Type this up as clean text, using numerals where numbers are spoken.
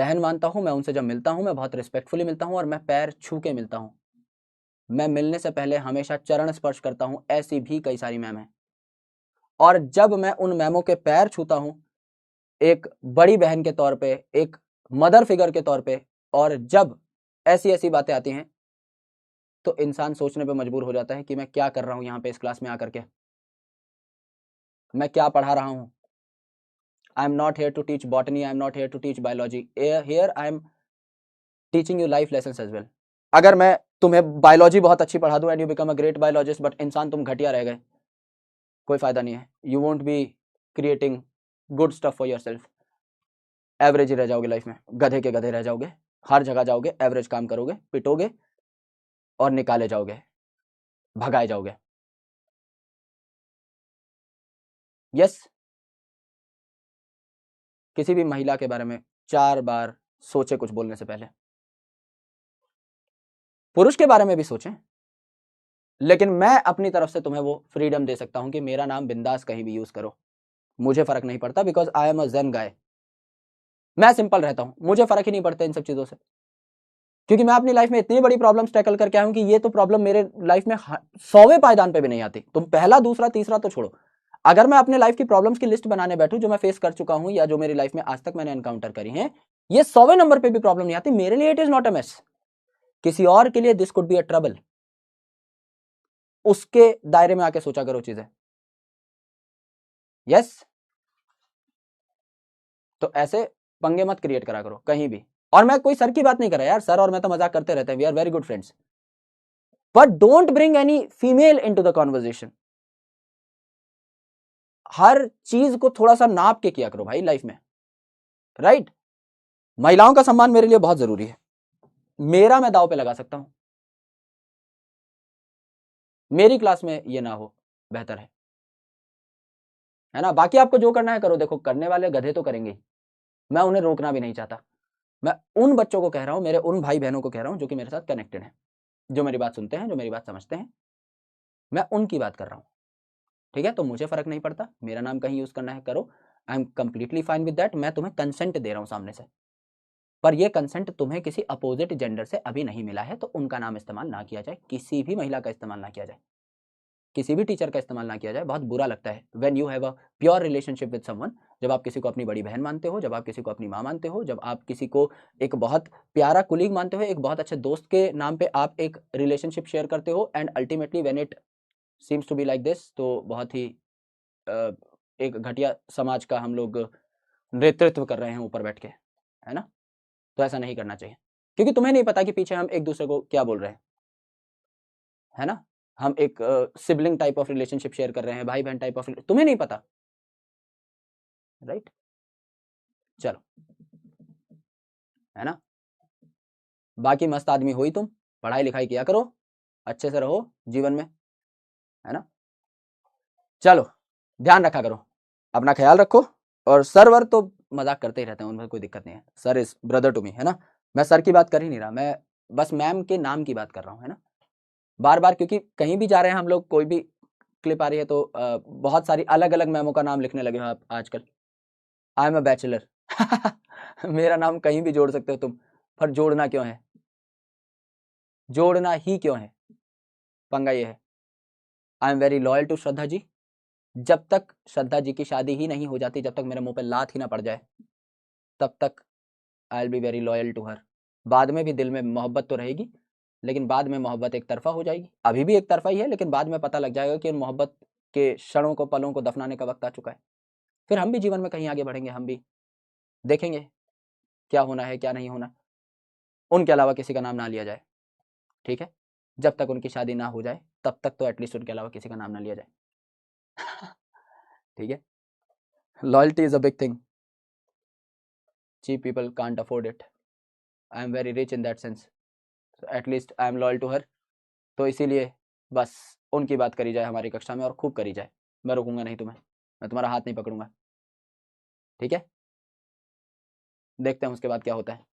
बहन मानता हूँ। मैं उनसे जब मिलता हूँ मैं बहुत रिस्पेक्टफुली मिलता हूँ और मैं पैर छू के मिलता हूँ। मैं मिलने से पहले हमेशा चरण स्पर्श करता हूँ। ऐसी भी कई सारी मैम हैं। और जब मैं उन मैमों के पैर छूता हूँ एक बड़ी बहन के तौर पे, एक मदर फिगर के तौर पे, और जब ऐसी ऐसी बातें आती हैं तो इंसान सोचने पे मजबूर हो जाता है कि मैं क्या कर रहा हूँ यहाँ पे इस क्लास में आकर के, मैं क्या पढ़ा रहा हूँ। I am not here to teach botany, I am not here to teach biology, here I am teaching you life lessons as well. अगर मैं तुम्हें बायोलॉजी बहुत अच्छी पढ़ा दूं and you become a great biologist but इंसान तुम घटिया रह गए, कोई फायदा नहीं है। You won't be creating good stuff for yourself. Average ही रह जाओगे लाइफ में, गधे के गधे रह जाओगे, हर जगह जाओगे, एवरेज काम करोगे, पिटोगे और निकाले जाओगे, भगाए जाओगे। यस, किसी भी महिला के बारे में 4 बार सोचे कुछ बोलने से पहले। पुरुष के बारे में भी सोचें, लेकिन मैं अपनी तरफ से तुम्हें वो फ्रीडम दे सकता हूं कि मेरा नाम बिंदास कहीं भी यूज करो, मुझे फर्क नहीं पड़ता, because I am a zen guy. मैं सिंपल रहता हूं, मुझे फर्क ही नहीं पड़ता इन सब चीजों से, क्योंकि मैं अपनी लाइफ में इतनी बड़ी प्रॉब्लम्स टैकल करके आया हूं कि ये तो प्रॉब्लम मेरे लाइफ में 100वें पायदान पे भी नहीं आती। तुम पहला दूसरा तीसरा तो छोड़ो, अगर मैं अपने लाइफ की प्रॉब्लम्स की लिस्ट बनाने बैठूं जो मैं फेस कर चुका हूं या जो मेरी लाइफ में आज तक मैंने एनकाउंटर करी है, ये 100वें नंबर पे भी प्रॉब्लम नहीं आती। मेरे लिए it is not a mess, किसी और के लिए this could be a trouble. उसके दायरे में आके सोचा करो चीजें। यस, तो ऐसे पंगे मत क्रिएट करा करो कहीं भी। और मैं कोई सर की बात नहीं कर रहा यार, सर और मैं तो मजाक करते रहते हैं, we are very good friends, but don't bring any female into the conversation. हर चीज को थोड़ा सा नाप के किया करो भाई लाइफ में, राइट? महिलाओं का सम्मान मेरे लिए बहुत जरूरी है, मेरा मैं दाव पे लगा सकता हूं, मेरी क्लास में ये ना हो बेहतर है ना? बाकी आपको जो करना है करो, देखो करने वाले गधे तो करेंगे ही, मैं उन्हें रोकना भी नहीं चाहता। मैं उन बच्चों को कह रहा हूं, मेरे उन भाई बहनों को कह रहा हूं जो कि मेरे साथ कनेक्टेड हैं, जो मेरी बात सुनते हैं, जो मेरी बात समझते हैं, मैं उनकी बात कर रहा हूं। ठीक है, तो मुझे फर्क नहीं पड़ता, मेरा नाम कहीं यूज करना है करो, I am completely fine with that. मैं तुम्हें कंसेंट दे रहा हूं सामने से, पर यह कंसेंट तुम्हें किसी अपोजिट जेंडर से अभी नहीं मिला है, तो उनका नाम इस्तेमाल ना किया जाए, किसी भी महिला का इस्तेमाल ना किया जाए, किसी भी टीचर का इस्तेमाल ना किया जाए। बहुत बुरा लगता है when you have a pure relationship with someone, जब आप किसी को अपनी बड़ी बहन मानते हो, जब आप किसी को अपनी माँ मानते हो, जब आप किसी को एक बहुत प्यारा कुलीग मानते हो, एक बहुत अच्छे दोस्त के नाम पे आप एक रिलेशनशिप शेयर करते हो, and ultimately when it seems to be like this, तो बहुत ही एक घटिया समाज का हम लोग नेतृत्व कर रहे हैं ऊपर बैठ के, है ना? तो ऐसा नहीं करना चाहिए, क्योंकि तुम्हें नहीं पता कि पीछे हम एक दूसरे को क्या बोल रहे हैं, है ना? हम एक sibling type of relationship share कर रहे हैं, भाई बहन टाइप ऑफ, तुम्हें नहीं पता, राइट? चलो, है ना? बाकी मस्त आदमी हो ही तुम, पढ़ाई लिखाई किया करो, अच्छे से रहो जीवन में, है ना? चलो, ध्यान रखा करो, अपना ख्याल रखो। और सर्वर तो मजाक करते ही रहते हैं, उनमें कोई दिक्कत नहीं है, sir is brother to me, है ना? मैं सर की बात कर ही नहीं रहा, मैं बस मैम के नाम की बात कर रहा हूँ, है ना? बार बार, क्योंकि कहीं भी जा रहे हैं हम लोग, कोई भी क्लिप आ रही है तो बहुत सारी अलग अलग मैमों का नाम लिखने लगे हो आप आजकल। आई एम अ बैचलर मेरा नाम कहीं भी जोड़ सकते हो तुम, पर जोड़ना क्यों है, जोड़ना ही क्यों है? पंगा ये है। I am very loyal to Shraddha ji, जब तक श्रद्धा जी की शादी ही नहीं हो जाती, जब तक मेरे मुंह पे लात ही ना पड़ जाए, तब तक I will be very loyal to her. बाद में भी दिल में मोहब्बत तो रहेगी, लेकिन बाद में मोहब्बत एक तरफा हो जाएगी। अभी भी एक तरफा ही है, लेकिन बाद में पता लग जाएगा कि मोहब्बत के क्षणों को, पलों को दफनाने का वक्त आ चुका है। फिर हम भी जीवन में कहीं आगे बढ़ेंगे, हम भी देखेंगे क्या होना है क्या नहीं होना, उनके अलावा किसी का नाम ना लिया जाए, ठीक है? जब तक उनकी शादी ना हो जाए तब तक तो एटलीस्ट उनके अलावा किसी का नाम ना लिया जाए ठीक है? Loyalty is a big thing, cheap people can't afford it, I am very rich in that sense, so at least I am loyal to her। तो इसीलिए बस उनकी बात करी जाए हमारी कक्षा में, और खूब करी जाए, मैं रोकूंगा नहीं तुम्हें, मैं तुम्हारा हाथ नहीं पकड़ूंगा, ठीक है? देखते हैं उसके बाद क्या होता है।